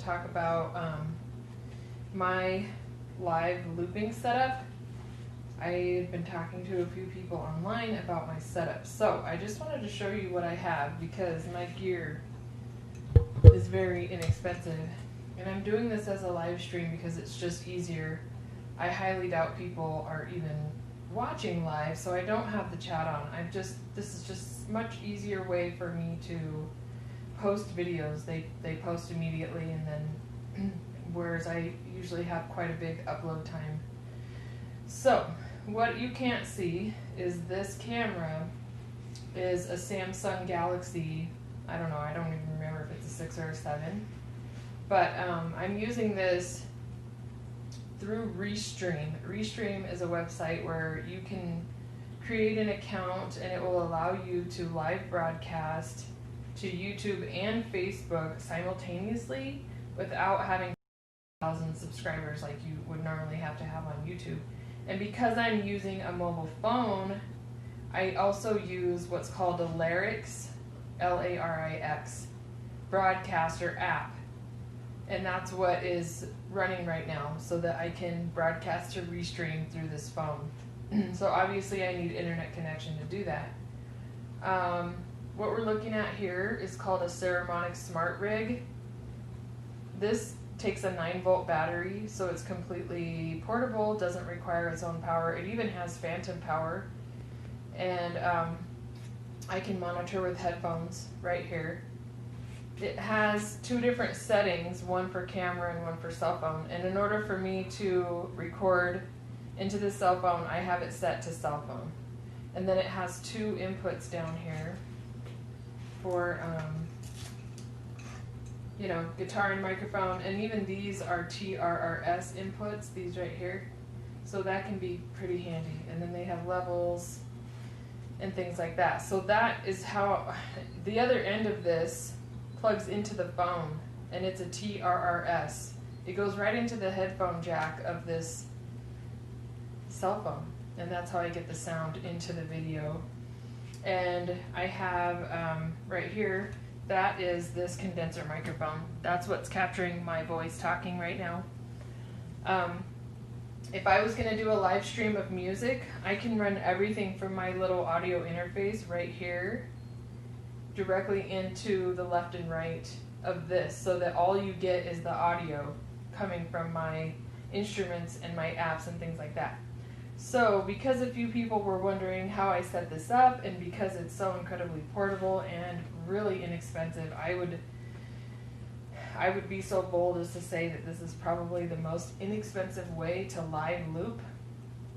talk about my live looping setup. I've been talking to a few people online about my setup, so I just wanted to show you what I have because my gear is very inexpensive, and I'm doing this as a live stream because it's just easier. I highly doubt people are even watching live, so I don't have the chat on. This is just a much easier way for me to post videos. They post immediately, and then whereas I usually have quite a big upload time. So what you can't see is this camera is a Samsung Galaxy. I don't know, I don't even remember if it's a 6 or a 7, but I'm using this through Restream. Restream is a website where you can create an account and it will allow you to live broadcast to YouTube and Facebook simultaneously without having 1,000 subscribers like you would normally have to have on YouTube. And because I'm using a mobile phone, I also use what's called a Larix, L-A-R-I-X, Broadcaster app. And that's what is running right now so that I can broadcast to Restream through this phone. So obviously I need internet connection to do that. What we're looking at here is called a Saramonic Smartrig. This takes a 9-volt battery, so it's completely portable, doesn't require its own power. It even has phantom power. And I can monitor with headphones right here. It has 2 different settings, one for camera and one for cell phone. And in order for me to record into the cell phone, I have it set to cell phone. And then it has 2 inputs down here for, you know, guitar and microphone. And even these are TRRS inputs, these right here. So that can be pretty handy. And then they have levels and things like that. So that is how the other end of this plugs into the phone, and it's a TRRS. It goes right into the headphone jack of this cell phone, and that's how I get the sound into the video. And I have right here, that is this condenser microphone. That's what's capturing my voice talking right now. If I was going to do a live stream of music, I can run everything from my little audio interface right here directly into the left and right of this, so that all you get is the audio coming from my instruments and my apps and things like that. So because a few people were wondering how I set this up, and because it's so incredibly portable and really inexpensive, I would be so bold as to say that this is probably the most inexpensive way to live loop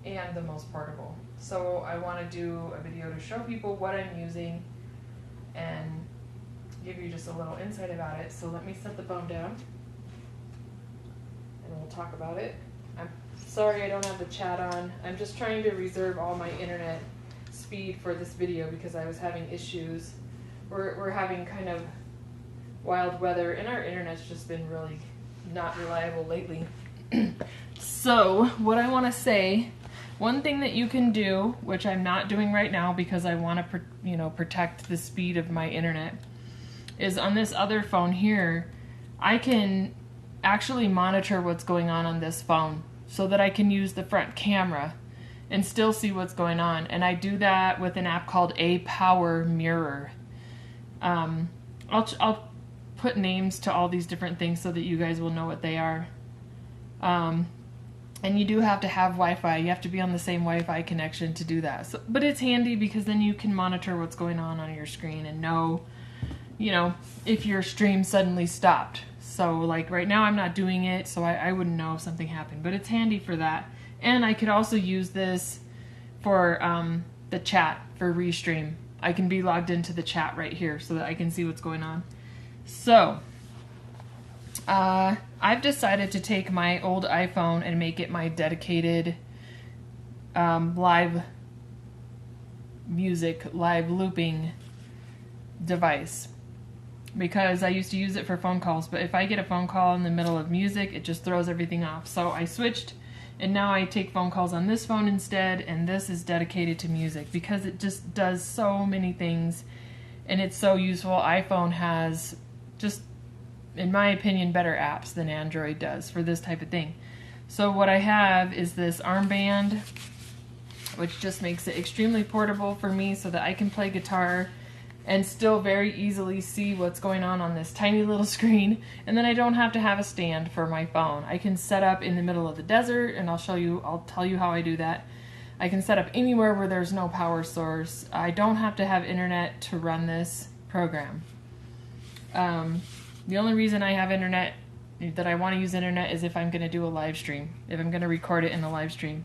and the most portable. So I want to do a video to show people what I'm using and give you just a little insight about it. So let me set the phone down and we'll talk about it. I'm sorry I don't have the chat on. I'm just trying to reserve all my internet speed for this video because I was having issues. We're having kind of wild weather and our internet's just been really not reliable lately. So what I want to say, one thing that you can do, which I'm not doing right now because I want to protect the speed of my internet, is on this other phone here, I can actually monitor what's going on this phone so that I can use the front camera and still see what's going on. And I do that with an app called Apowermirror. I'll put names to all these different things so that you guys will know what they are. And you do have to have Wi-Fi. You have to be on the same Wi-Fi connection to do that. So, but it's handy because then you can monitor what's going on your screen and know, if your stream suddenly stopped. So like right now I'm not doing it, so I wouldn't know if something happened. But it's handy for that. And I could also use this for the chat for Restream. I can be logged into the chat right here so that I can see what's going on. So I've decided to take my old iPhone and make it my dedicated live music, live looping device, because I used to use it for phone calls, but if I get a phone call in the middle of music, it just throws everything off. So I switched, and now I take phone calls on this phone instead, and this is dedicated to music because it just does so many things and it's so useful. iPhone has just in my opinion, better apps than Android does for this type of thing. So what I have is this armband, which just makes it extremely portable for me so that I can play guitar and still very easily see what's going on this tiny little screen. And then I don't have to have a stand for my phone. I can set up in the middle of the desert, and I'll tell you how I do that. I can set up anywhere where there's no power source. I don't have to have internet to run this program. The only reason I have internet, that I want to use internet, is if I'm going to do a live stream, if I'm going to record it in a live stream.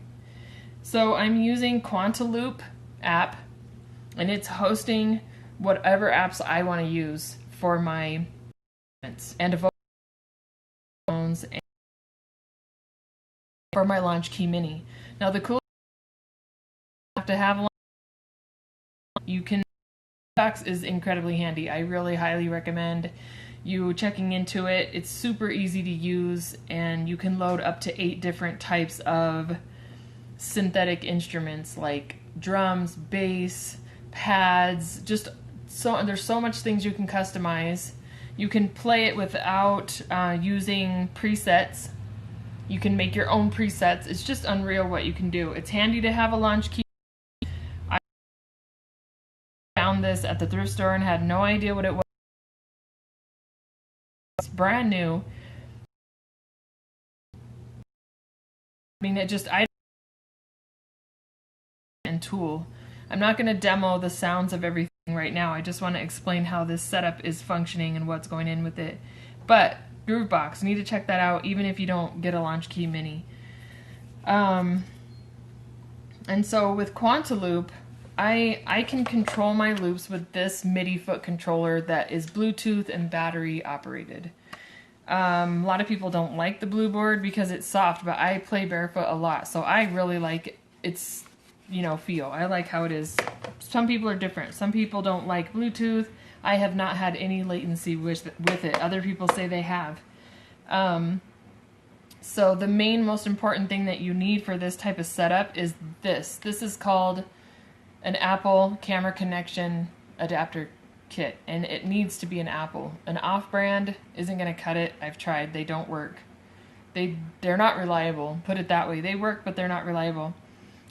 So I'm using Quantiloop app, and it's hosting whatever apps I want to use for my events and phones and for my Launchkey Mini. Now the cool thing to have you can Groovebox is incredibly handy. I really highly recommend you checking into it. It's super easy to use, and you can load up to 8 different types of synthetic instruments like drums, bass, pads, there's so much things you can customize. You can play it without using presets. You can make your own presets. It's just unreal what you can do. It's handy to have a Launchkey. I found this at the thrift store and had no idea what it was. It's brand new. I mean, and tool. I'm not going to demo the sounds of everything right now. I just want to explain how this setup is functioning and what's going in with it. But Groovebox, you need to check that out even if you don't get a Launchkey Mini. And so with Quantiloop, I can control my loops with this MIDI foot controller that is Bluetooth and battery operated. A lot of people don't like the Blueboard because it's soft, but I play barefoot a lot, so I really like its feel. I like how it is. Some people are different. Some people don't like Bluetooth. I have not had any latency with it. Other people say they have. So the most important thing that you need for this type of setup is this. This is called an Apple camera connection adapter kit, and it needs to be an Apple. An off-brand isn't going to cut it. I've tried. They don't work. They're not reliable. Put it that way. They work, but they're not reliable.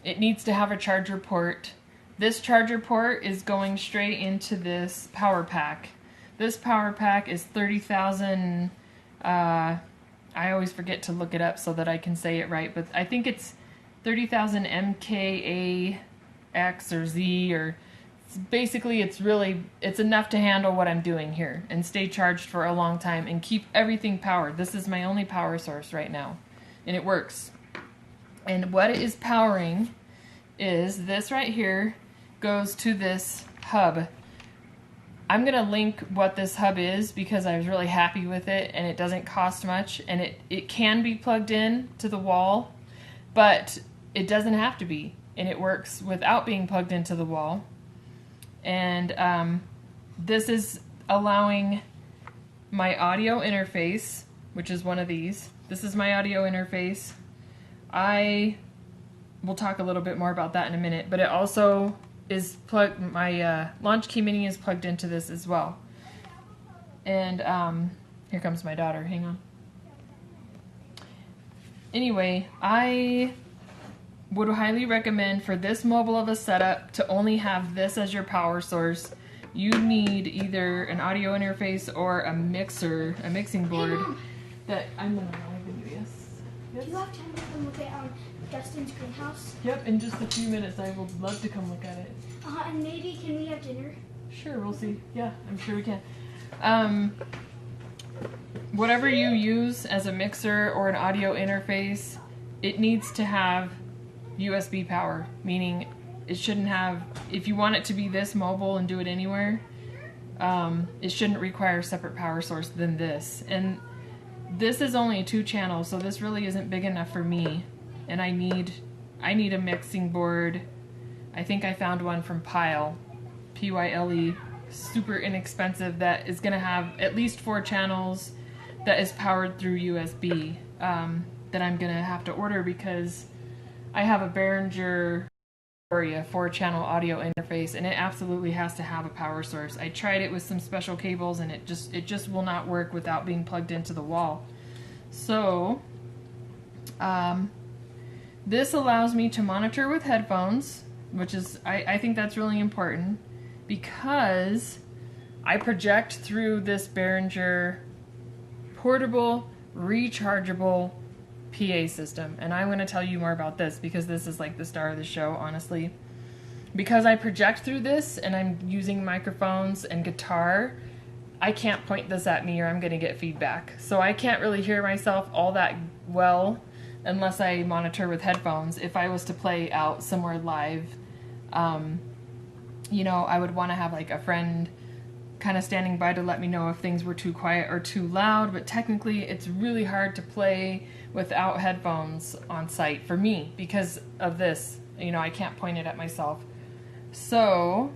It needs to have a charger port. This charger port is going straight into this power pack. This power pack is 30,000, I always forget to look it up so that I can say it right, but I think it's 30,000 MKA X or Z, or basically it's enough to handle what I'm doing here and stay charged for a long time and keep everything powered. This is my only power source right now, and it works. And what it is powering is this right here goes to this hub. I'm going to link what this hub is because I was really happy with it, and it doesn't cost much, and it can be plugged in to the wall, but it doesn't have to be, and it works without being plugged into the wall. And this is allowing my audio interface, which is one of these. This is my audio interface. I will talk a little bit more about that in a minute, but it also is plugged, my Launchkey Mini is plugged into this as well. And here comes my daughter, hang on. Anyway, I would highly recommend for this mobile of a setup to only have this as your power source. You need either an audio interface or a mixing board. That I'm gonna live you, yes. Do you have time to come look at Justin's greenhouse? Yep, in just a few minutes. I would love to come look at it. And maybe can we have dinner? Sure, we'll see. Yeah, I'm sure we can. Whatever you use as a mixer or an audio interface, it needs to have USB power, meaning it shouldn't have, if you want it to be this mobile and do it anywhere, it shouldn't require a separate power source than this. And this is only a 2-channel, so this really isn't big enough for me. And I need a mixing board. I think I found one from Pyle, P-Y-L-E, super inexpensive, that is going to have at least 4 channels, that is powered through USB, that I'm going to have to order because I have a Behringer 4-channel audio interface, and it absolutely has to have a power source. I tried it with some special cables, and it just will not work without being plugged into the wall. So this allows me to monitor with headphones, which is I think that's really important, because I project through this Behringer portable rechargeable PA system, and I'm going to tell you more about this because this is like the star of the show, honestly. Because I project through this and I'm using microphones and guitar, I can't point this at me or I'm going to get feedback. So I can't really hear myself all that well unless I monitor with headphones. If I was to play out somewhere live, you know, I would want to have like a friend kind of standing by to let me know if things were too quiet or too loud, but technically it's really hard to play without headphones on site for me because of this. You know, I can't point it at myself. So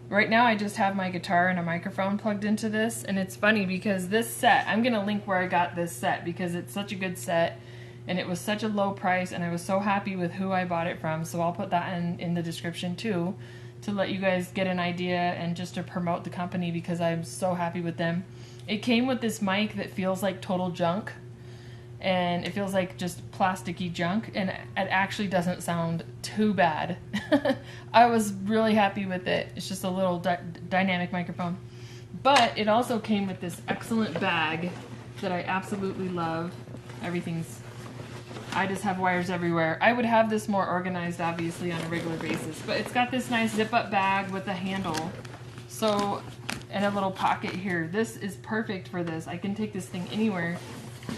right now I just have my guitar and a microphone plugged into this, and it's funny because this set, I'm going to link where I got this set because it's such a good set and it was such a low price and I was so happy with who I bought it from, so I'll put that in the description too, to let you guys get an idea and just to promote the company because I'm so happy with them. It came with this mic that feels like total junk, and it feels like just plasticky junk, and it actually doesn't sound too bad. I was really happy with it. It's just a little dynamic microphone. But it also came with this excellent bag that I absolutely love. I just have wires everywhere. I would have this more organized, obviously, on a regular basis. But it's got this nice zip-up bag with a handle. So, and a little pocket here. This is perfect for this. I can take this thing anywhere.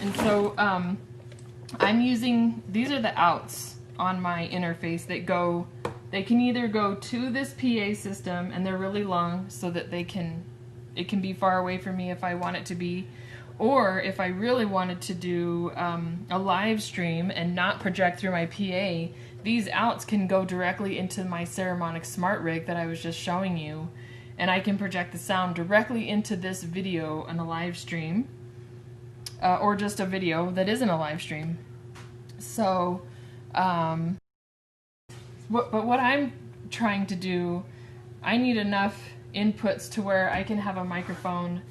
And so, I'm using, these are the outs on my interface that go, they can either go to this PA system, and they're really long so that it can be far away from me if I want it to be. Or if I really wanted to do a live stream and not project through my PA, these outs can go directly into my Saramonic Smartrig that I was just showing you, and I can project the sound directly into this video on a live stream, or just a video that isn't a live stream. So, but what I'm trying to do, I need enough inputs to where I can have a microphone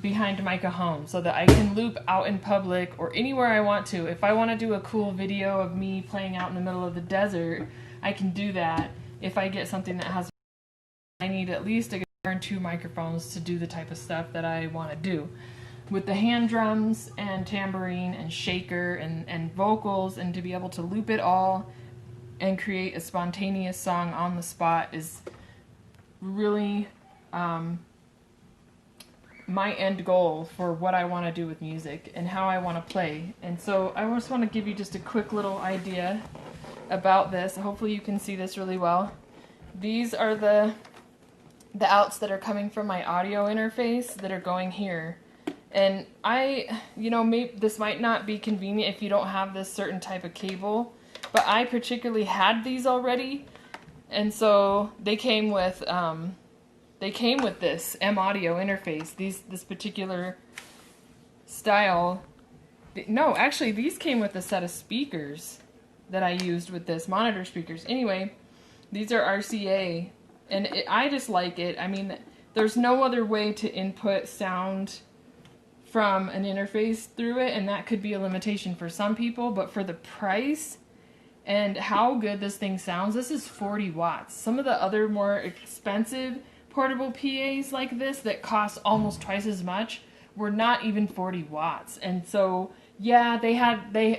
behind my cajon so that I can loop out in public or anywhere I want to. If I want to do a cool video of me playing out in the middle of the desert, I can do that. If I get something that has, I need at least a guitar and 2 microphones to do the type of stuff that I want to do. With the hand drums and tambourine and shaker and vocals, and to be able to loop it all and create a spontaneous song on the spot is really my end goal for what I want to do with music and how I want to play. And so I just want to give you just a quick little idea about this. Hopefully you can see this really well. These are the outs that are coming from my audio interface that are going here. And maybe this might not be convenient if you don't have this certain type of cable, but I particularly had these already, and so they came with this M-Audio interface, this particular style. No, actually, these came with a set of speakers that I used with this, monitor speakers. Anyway, these are RCA, and I just like it. I mean, there's no other way to input sound from an interface through it, and that could be a limitation for some people, but for the price and how good this thing sounds, this is 40 watts. Some of the other more expensive portable PAs like this that cost almost twice as much were not even 40 watts. And so, yeah,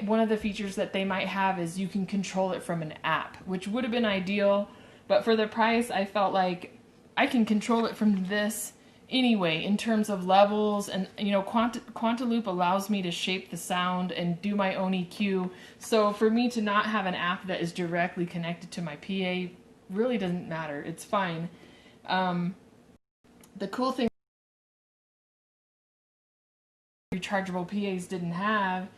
one of the features that they might have is you can control it from an app, which would have been ideal, but for the price, I felt like I can control it from this anyway in terms of levels, and Quantiloop allows me to shape the sound and do my own EQ. So for me to not have an app that is directly connected to my PA really doesn't matter. It's fine. The cool thing rechargeable PAs didn't have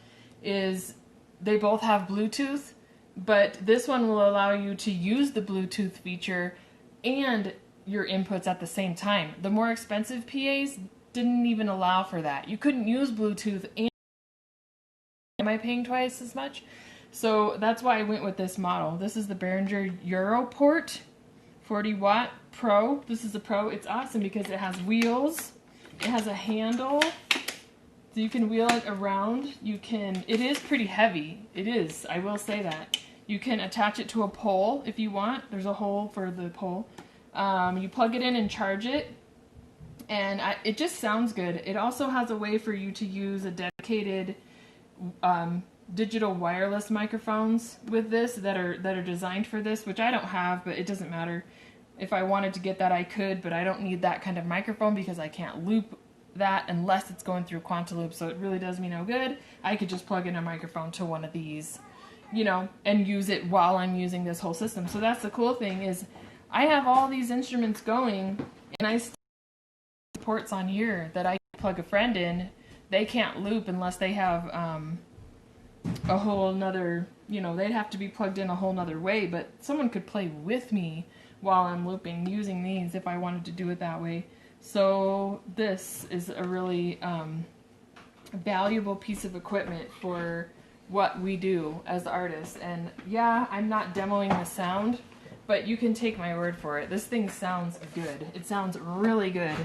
is they both have Bluetooth, but this one will allow you to use the Bluetooth feature and your inputs at the same time. The more expensive PAs didn't even allow for that. You couldn't use Bluetooth and am I paying twice as much? So that's why I went with this model. This is the Behringer Europoort 40 watt Pro. This is the Pro. It's awesome because it has wheels. It has a handle. So you can wheel it around. It is pretty heavy. It is, I will say that. You can attach it to a pole if you want. There's a hole for the pole. You plug it in and charge it. And it just sounds good. It also has a way for you to use a dedicated digital wireless microphones with this that are designed for this, which I don't have, but it doesn't matter. If I wanted to get that, I could, but I don't need that kind of microphone because I can't loop that unless it's going through Quantiloop, so it really does me no good. I could just plug in a microphone to one of these, you know, and use it while I'm using this whole system. So that's the cool thing is I have all these instruments going, and I still have ports on here that I can plug a friend in. They can't loop unless they have a whole nother, you know, they'd have to be plugged in a whole nother way, but someone could play with me while I'm looping using these if I wanted to do it that way. So this is a really valuable piece of equipment for what we do as artists. And yeah, I'm not demoing the sound, but you can take my word for it. This thing sounds good. It sounds really good,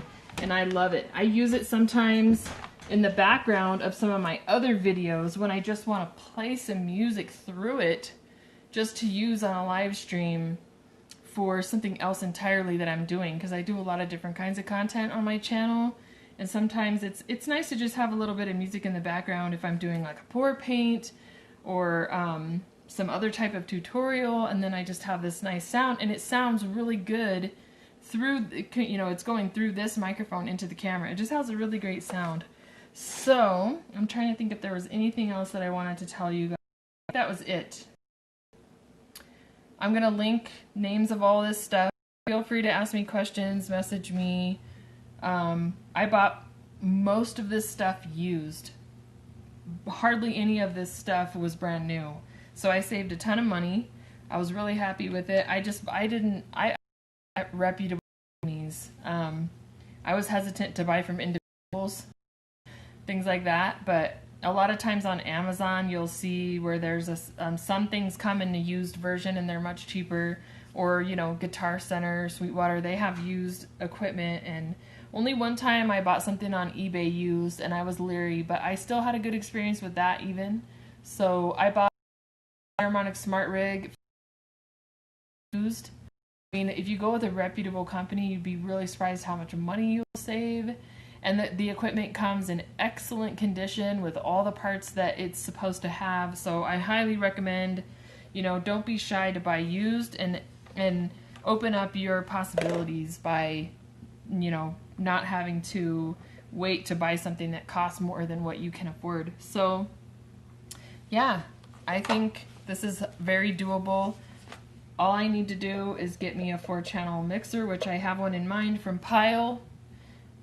and I love it. I use it sometimes in the background of some of my other videos when I just want to play some music through it just to use on a live stream for something else entirely that I'm doing, because I do a lot of different kinds of content on my channel, and sometimes it's nice to just have a little bit of music in the background if I'm doing like a pour paint or some other type of tutorial, and then I just have this nice sound, and it sounds really good through, you know, it's going through this microphone into the camera. It just has a really great sound. So I'm trying to think if there was anything else that I wanted to tell you guys. That was it. I'm going to link names of all this stuff. Feel free to ask me questions, message me. I bought most of this stuff used. Hardly any of this stuff was brand new. So I saved a ton of money. I was really happy with it. I reputable companies. I was hesitant to buy from individuals, things like that, but a lot of times on Amazon you'll see where there's some things come in a used version and they're much cheaper, or you know, Guitar Center, Sweetwater, they have used equipment. And only one time I bought something on eBay used and I was leery, but I still had a good experience with that even. So I bought Saramonic Smartrig used. I mean, if you go with a reputable company, you'd be really surprised how much money you'll save. And the equipment comes in excellent condition with all the parts that it's supposed to have. So I highly recommend, you know, don't be shy to buy used, and open up your possibilities by, you know, not having to wait to buy something that costs more than what you can afford. So yeah, I think this is very doable. All I need to do is get me a 4-channel mixer, which I have one in mind from Pile.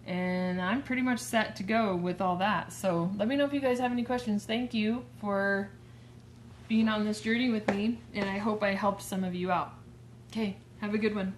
And I'm pretty much set to go with all that. So let me know if you guys have any questions. Thank you for being on this journey with me, and I hope I helped some of you out. Okay, have a good one.